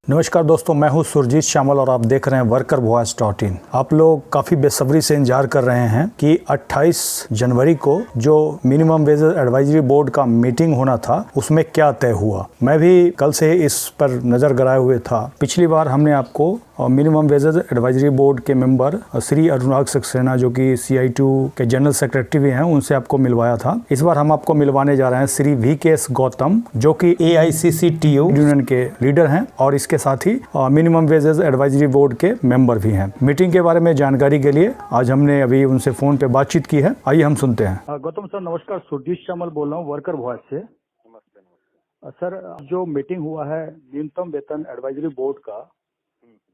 नमस्कार दोस्तों, मैं हूं सुरजीत श्यामल और आप देख रहे हैं workervoice.in। आप लोग काफ़ी बेसब्री से इंतजार कर रहे हैं कि 28 जनवरी को जो मिनिमम वेजेस एडवाइजरी बोर्ड का मीटिंग होना था उसमें क्या तय हुआ। मैं भी कल से इस पर नज़र गड़ाए हुए था। पिछली बार हमने आपको मिनिमम वेजेस एडवाइजरी बोर्ड के मेंबर श्री अनुराग सक्सेना जो कि CI2 के जनरल सेक्रेटरी भी हैं, उनसे आपको मिलवाया था। इस बार हम आपको मिलवाने जा रहे हैं श्री VKS गौतम जो कि AICCTU यूनियन के लीडर हैं और इसके साथ ही मिनिमम वेजेस एडवाइजरी बोर्ड के मेंबर भी हैं। मीटिंग के बारे में जानकारी के लिए आज हमने अभी उनसे फोन पे बातचीत की है। आइए हम सुनते हैं। गौतम सर नमस्कार, सुरजीत श्यामल बोल रहा हूँ वर्कर वॉइस से। नमस्ते। सर जो मीटिंग हुआ है न्यूनतम वेतन एडवाइजरी बोर्ड का,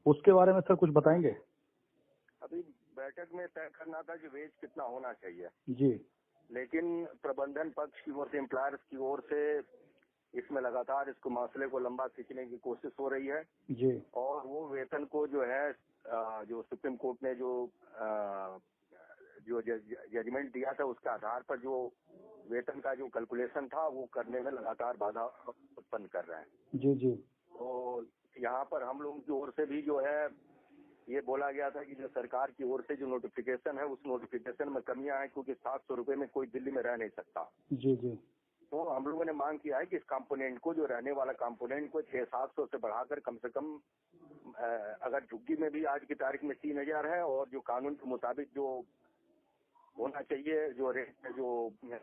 उसके बारे में सर कुछ बताएंगे। अभी बैठक में तय करना था कि वेज कितना होना चाहिए जी, लेकिन प्रबंधन पक्ष की ओर से, एम्प्लॉयर्स की ओर से इसमें लगातार इसको मसले को लंबा खींचने की कोशिश हो रही है जी, और वो वेतन को जो है जो सुप्रीम कोर्ट ने जो जजमेंट दिया था उसके आधार पर जो वेतन का जो कैलकुलेशन था वो करने में लगातार बाधा उत्पन्न कर रहा है। जी, जी, तो यहाँ पर हम लोगों की ओर से भी जो है ये बोला गया था कि जो सरकार की ओर से जो नोटिफिकेशन है उस नोटिफिकेशन में कमियां हैं, क्योंकि 700 रुपए में कोई दिल्ली में रह नहीं सकता। जी, जी, तो हम लोगों ने मांग किया है कि इस कंपोनेंट को, जो रहने वाला कंपोनेंट को 600-700 से बढ़ाकर कम से कम अगर झुग्गी में भी आज की तारीख में 3000 है और जो कानून के मुताबिक जो होना चाहिए, जो रेंट जो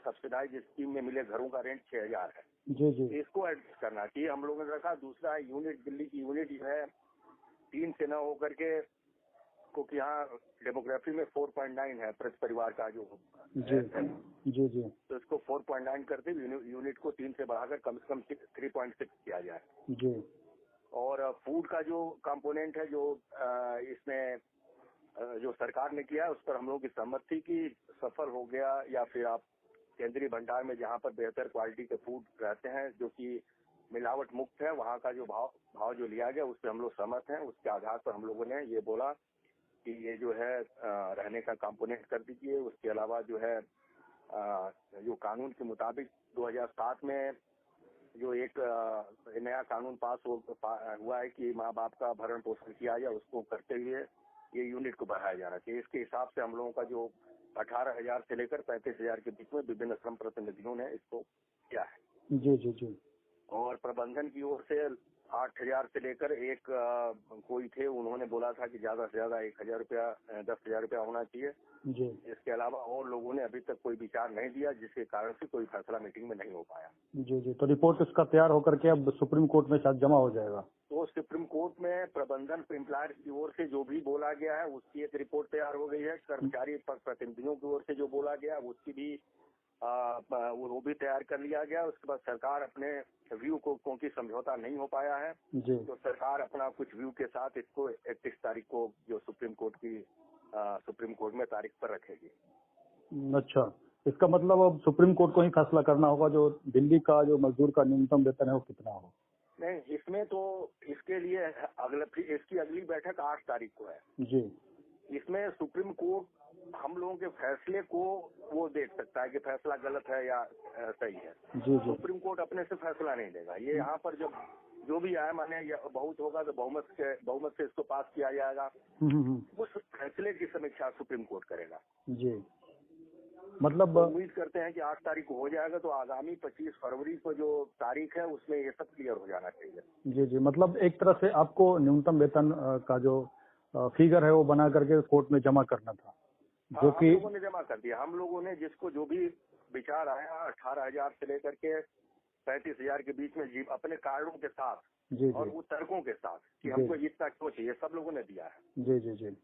सब्सिडाइज स्कीम में मिले घरों का रेंट 6000 है, जी, जी, इसको एडजस्ट करना चाहिए हम लोगों ने रखा। दूसरा यूनिट, दिल्ली की यूनिट जो है 3 से न होकर के, क्योंकि यहाँ डेमोग्राफी में 4.9 है प्रति परिवार का जो जी, जी, जी, तो इसको 4.9 करते यूनिट को 3 से बढ़ाकर कम से कम 3.6 किया जाए। जी, और फूड का जो कंपोनेंट है जो इसमें जो सरकार ने किया है उस पर हम लोगों की सहमति थी कि सफल हो गया, या फिर आप केंद्रीय भंडार में जहाँ पर बेहतर क्वालिटी के फूड रहते हैं जो कि मिलावट मुक्त है, वहाँ का जो भाव जो लिया गया उस पर हम लोग सहमत हैं। उसके आधार पर हम लोगों ने ये बोला कि ये जो है रहने का कंपोनेंट कर दीजिए। उसके अलावा जो है जो कानून के मुताबिक 2007 में जो एक नया कानून हुआ है कि माँ बाप का भरण पोषण किया जाए, उसको करते हुए ये यूनिट को बढ़ाया जाना चाहिए। इसके हिसाब से हम लोगों का जो 18,000 से लेकर 35,000 के बीच में विभिन्न श्रम प्रतिनिधियों ने इसको किया है। जी, जी, जी, और प्रबंधन की ओर से 8,000 से लेकर एक कोई थे, उन्होंने बोला था कि ज्यादा से ज्यादा 1,000 रुपया 10,000 रुपया होना चाहिए। जी, इसके अलावा और लोगों ने अभी तक कोई विचार नहीं दिया, जिसके कारण से कोई फैसला मीटिंग में नहीं हो पाया। जी, जी। तो रिपोर्ट इसका तैयार होकर के अब सुप्रीम कोर्ट में शायद जमा हो जाएगा। तो सुप्रीम कोर्ट में प्रबंधन एम्प्लॉयर की ओर से जो भी बोला गया है उसकी एक रिपोर्ट तैयार हो गई है। कर्मचारी प्रतिनिधियों की ओर से जो बोला गया उसकी भी वो भी तैयार कर लिया गया। उसके बाद सरकार अपने व्यू को, क्योंकि समझौता नहीं हो पाया है, जी, तो सरकार अपना कुछ व्यू के साथ इसको 31 तारीख को जो सुप्रीम कोर्ट में तारीख पर रखेगी। अच्छा, इसका मतलब अब सुप्रीम कोर्ट को ही फैसला करना होगा जो दिल्ली का जो मजदूर का न्यूनतम वेतन है वो कितना हो। नहीं, इसमें तो इसके लिए इसकी अगली बैठक 8 तारीख को है। जी, इसमें सुप्रीम कोर्ट हम लोगों के फैसले को वो देख सकता है कि फैसला गलत है या सही है। जी, जी, सुप्रीम कोर्ट अपने से फैसला नहीं देगा। ये यहाँ पर जब जो भी आए, माने बहुत होगा तो बहुमत से इसको पास किया जाएगा। उस फैसले की समीक्षा सुप्रीम कोर्ट करेगा। जी, मतलब तो उम्मीद करते हैं कि 8 तारीख को हो जाएगा, तो आगामी 25 फरवरी को जो तारीख है उसमें ये सब क्लियर हो जाना चाहिए। जी, जी, मतलब एक तरह से आपको न्यूनतम वेतन का जो फिगर है वो बना करके कोर्ट में जमा करना था, जो हाँ, कि हम लोगों ने जमा कर दिया। हम लोगों ने जिसको जो भी विचार आया 18,000 से लेकर के 35,000 के बीच में अपने कारणों के साथ जी, और जी, वो तर्कों के साथ कि जी, हमको इतना क्यों चाहिए, सब लोगों ने दिया है। जी, जी, जी,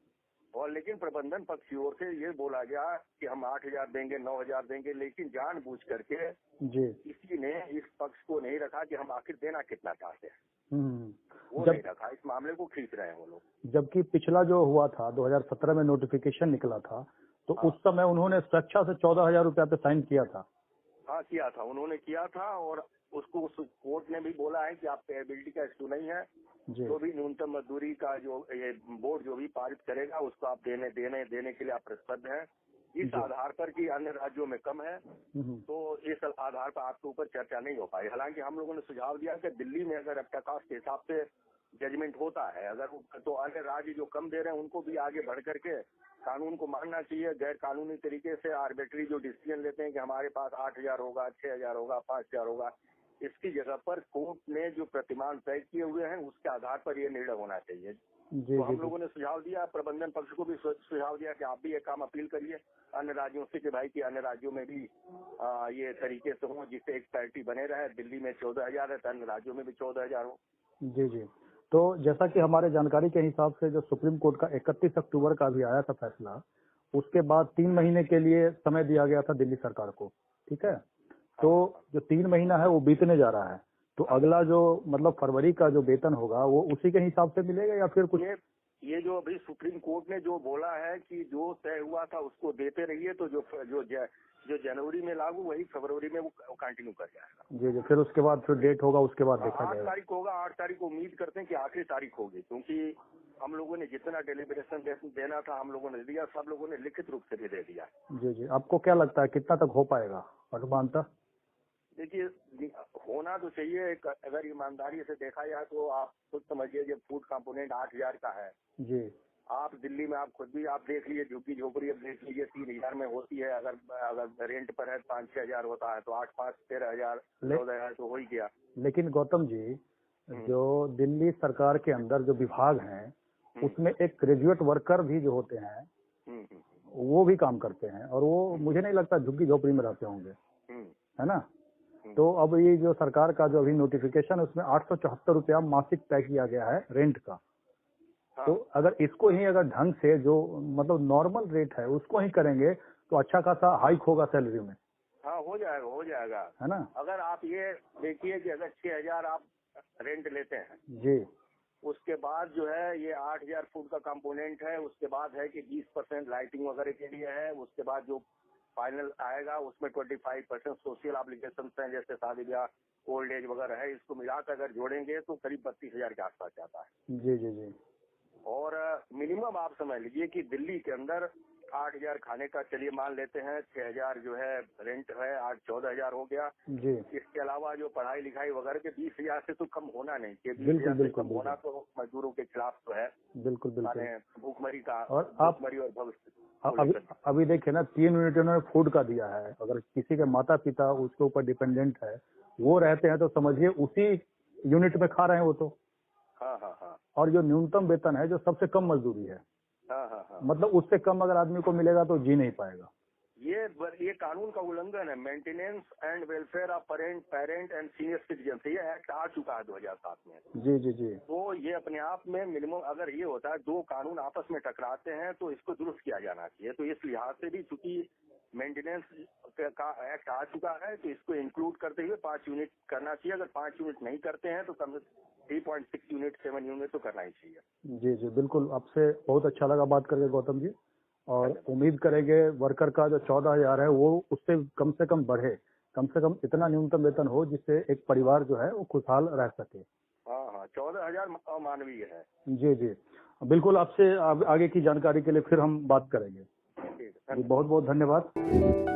और लेकिन प्रबंधन पक्ष की ओर से ये बोला गया कि हम 8,000 देंगे, 9,000 देंगे, लेकिन जानबूझ करके जी, किसी ने इस पक्ष को नहीं रखा कि हम आखिर देना कितना चाहते हैं, वो जब नहीं रखा। इस मामले को खींच रहे हैं वो लोग। जबकि पिछला जो हुआ था 2017 में नोटिफिकेशन निकला था, तो हाँ, उस समय उन्होंने स्वेच्छा से 14,000 रुपया पे साइन किया था। हाँ, किया था, उन्होंने किया था। और उसको उस कोर्ट ने भी बोला है कि आप पेएबिलिटी का इश्यू नहीं है, जी, जो भी न्यूनतम मजदूरी का जो ये बोर्ड जो भी पारित करेगा उसको आप देने के लिए आप प्रतिबद्ध हैं। इस जी, आधार पर कि अन्य राज्यों में कम है, तो इस आधार पर आपके ऊपर चर्चा नहीं हो पाई। हालांकि हम लोगों ने सुझाव दिया कि दिल्ली में अगर अब कास्ट के हिसाब से जजमेंट होता है। अगर तो अन्य राज्य जो कम दे रहे हैं उनको भी आगे बढ़ करके कानून को मानना चाहिए। गैर कानूनी तरीके से आर्बिट्री जो डिसीजन लेते हैं कि हमारे पास 8,000 होगा, 6,000 होगा, 5,000 होगा, इसकी जगह पर कोर्ट ने जो प्रतिमान तय किए हुए हैं उसके आधार पर ये निर्णय होना चाहिए। तो हम लोगों ने सुझाव दिया, प्रबंधन पक्ष को भी सुझाव दिया कि आप भी ये काम अपील करिए अन्य राज्यों से कि भाई कि अन्य राज्यों में भी ये तरीके से हो जिससे एक पैरिटी बने रहे। दिल्ली में 14,000 है तो अन्य राज्यों में भी 14,000 हो। जी जी। तो जैसा कि हमारे जानकारी के हिसाब से जो सुप्रीम कोर्ट का 31 अक्टूबर का भी आया था फैसला, उसके बाद 3 महीने के लिए समय दिया गया था दिल्ली सरकार को, ठीक है। तो जो 3 महीना है वो बीतने जा रहा है, तो अगला जो मतलब फरवरी का जो वेतन होगा वो उसी के हिसाब से मिलेगा या फिर कुछ? ये जो अभी सुप्रीम कोर्ट ने जो बोला है कि जो तय हुआ था उसको देते रहिए, तो जो जनवरी में लागू वही फरवरी में वो कंटिन्यू कर जाएगा। जी जी। फिर उसके बाद फिर डेट होगा, उसके बाद देखा 8 जाएगा। तारीख को होगा। 8 तारीख को उम्मीद करते हैं कि आखिरी तारीख होगी, क्योंकि हम लोगों ने जितना डेलिब्रेशन देना था हम लोगों ने दिया, सब लोगों ने लिखित रूप से भी दे दिया। जी जी। आपको क्या लगता है कितना तक हो पाएगा अनुमानतः? देखिए, होना तो चाहिए। अगर ईमानदारी से देखा जाए तो आप खुद समझिए, जब फूड कंपोनेंट 8,000 का है जी। आप दिल्ली में आप खुद भी आप देख लीजिए, झुग्गी झोपड़ी अब देख लीजिए 3,000 में होती है। अगर रेंट पर है 5-6 हजार होता है, तो 8-5 13,000 14,000 तो हो ही गया। लेकिन गौतम जी, जो दिल्ली सरकार के अंदर जो विभाग हैं उसमें एक ग्रेजुएट वर्कर भी जो होते हैं वो भी काम करते हैं, और वो मुझे नहीं लगता झुग्गी झोपड़ी में रहते होंगे, है ना। तो अब ये जो सरकार का जो अभी नोटिफिकेशन है उसमें 874 रुपया मासिक तय किया गया है रेंट का। तो अगर इसको ही अगर ढंग से जो मतलब नॉर्मल रेट है उसको ही करेंगे तो अच्छा खासा हाइक होगा सैलरी में। हाँ, हो जाएगा, है ना। अगर आप ये देखिए कि अगर 6,000 आप रेंट लेते हैं जी, उसके बाद जो है ये 8,000 फुट का कंपोनेंट है, उसके बाद है कि 20% लाइटिंग वगैरह के लिए है, उसके बाद जो फाइनल आएगा उसमें 25% सोशल ऑब्लिगेशन हैं जैसे शादी ब्याह, ओल्ड एज वगैरह है, इसको मिलाकर अगर जोड़ेंगे तो करीब 32,000 के आसपास जाता है। जी जी जी। और मिनिमम आप समझ लीजिए कि दिल्ली के अंदर 8,000 खाने का चलिए मान लेते हैं, 6,000 जो है रेंट है, 14,000 हो गया जी। इसके अलावा जो पढ़ाई लिखाई वगैरह के 20,000 से तो कम होना नहीं चाहिए। 20,000 से कम होना तो मजदूरों के खिलाफ तो है। बिल्कुल बिल्कुल। भूखमरी का और भूखमरी और भविष्य अभी देखिए ना 3 यूनिट उन्होंने फूड का दिया है। अगर किसी के माता पिता उसके ऊपर डिपेंडेंट है, वो रहते हैं, तो समझिए उसी यूनिट में खा रहे हैं वो तो। हाँ। और जो न्यूनतम वेतन है जो सबसे कम मजदूरी है, हाँ। मतलब उससे कम अगर आदमी को मिलेगा तो जी नहीं पाएगा। ये कानून का उल्लंघन है। Maintenance and welfare of parent and senior citizen, ये एक्ट आ चुका है 2007 में। जी जी जी। तो ये अपने आप में मिनिमम अगर ये होता है, दो कानून आपस में टकराते हैं तो इसको दुरुस्त किया जाना चाहिए। तो इस लिहाज से भी चूंकि मेंटेनेंस का एक्ट आ चुका है तो इसको इंक्लूड करते हुए 5 यूनिट करना चाहिए। अगर 5 यूनिट नहीं करते हैं तो कम 3.6 यूनिट 7 यूनिट तो करना ही चाहिए। जी जी बिल्कुल। आपसे बहुत अच्छा लगा बात करके गौतम जी, और उम्मीद करेंगे वर्कर का जो 14,000 है वो उससे कम बढ़े, कम से कम इतना न्यूनतम वेतन हो जिससे एक परिवार जो है वो खुशहाल रह सके। हाँ, 14,000 अमानवीय है। जी जी बिल्कुल। आपसे आगे की जानकारी के लिए फिर हम बात करेंगे। बहुत बहुत धन्यवाद।